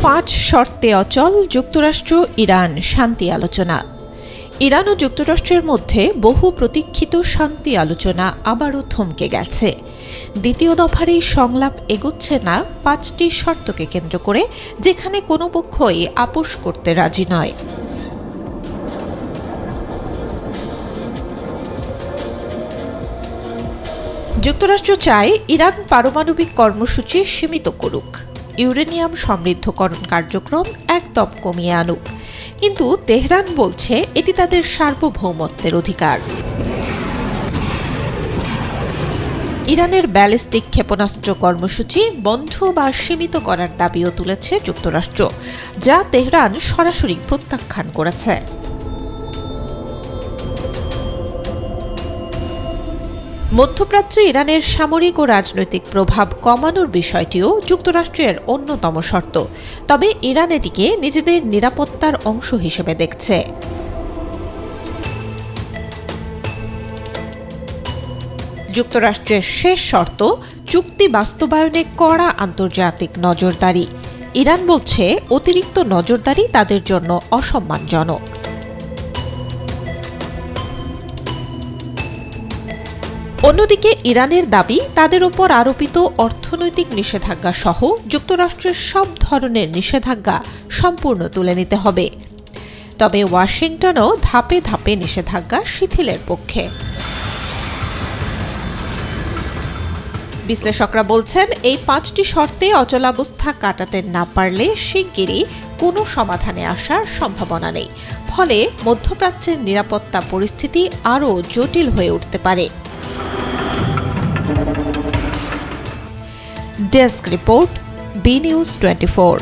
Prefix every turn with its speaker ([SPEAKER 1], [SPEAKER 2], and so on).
[SPEAKER 1] 5 শর্তে অচল যুক্তরাষ্ট্র ইরান শান্তি আলোচনা। ইরান ও যুক্তরাষ্ট্রের মধ্যে বহু প্রতীক্ষিত শান্তি আলোচনা আবারও থমকে গেছে। দ্বিতীয় দফার এই সংলাপ এগোচ্ছে না 5টি শর্তকে কেন্দ্র করে, যেখানে কোনো পক্ষই আপোস করতে রাজি নয়। যুক্তরাষ্ট্র চায় ইরান পারমাণবিক কর্মসূচি সীমিত করুক, ইউরেনিয়াম সমৃদ্ধকরণ কার্যক্রম একদম কমিয়ে আনুক, কিন্তু তেহরান বলছে এটি তাদের সার্বভৌমত্বের অধিকার। ইরানের ব্যালিস্টিক ক্ষেপণাস্ত্র কর্মসূচি বন্ধ বা সীমিত করার দাবিও তুলেছে যুক্তরাষ্ট্র, যা তেহরান সরাসরি প্রত্যাখ্যান করেছে। মধ্যপ্রাচ্যে ইরানের সামরিক ও রাজনৈতিক প্রভাব কমানোর বিষয়টিও যুক্তরাষ্ট্রের অন্যতম শর্ত, তবে ইরান এটিকে নিজেদের নিরাপত্তার অংশ হিসেবে দেখছে। যুক্তরাষ্ট্রের শেষ শর্ত চুক্তি বাস্তবায়নে কড়া আন্তর্জাতিক নজরদারি। ইরান বলছে অতিরিক্ত নজরদারি তাদের জন্য অসম্মানজনক। অন্যদিকে ইরানের দাবি তাদের ওপর আরোপিত অর্থনৈতিক নিষেধাজ্ঞা সহ যুক্তরাষ্ট্রের সব ধরনের নিষেধাজ্ঞা সম্পূর্ণ তুলে নিতে হবে। তবে ওয়াশিংটনও ধাপে ধাপে নিষেধাজ্ঞা শিথিলের পক্ষে। বিশ্লেষকরা বলছেন এই 5টি শর্তে অচলাবস্থা কাটাতে না পারলে শিগগিরই কোনো সমাধানে আসার সম্ভাবনা নেই, ফলে মধ্যপ্রাচ্যের নিরাপত্তা পরিস্থিতি আরও জটিল হয়ে উঠতে পারে। Desk report, B news 24।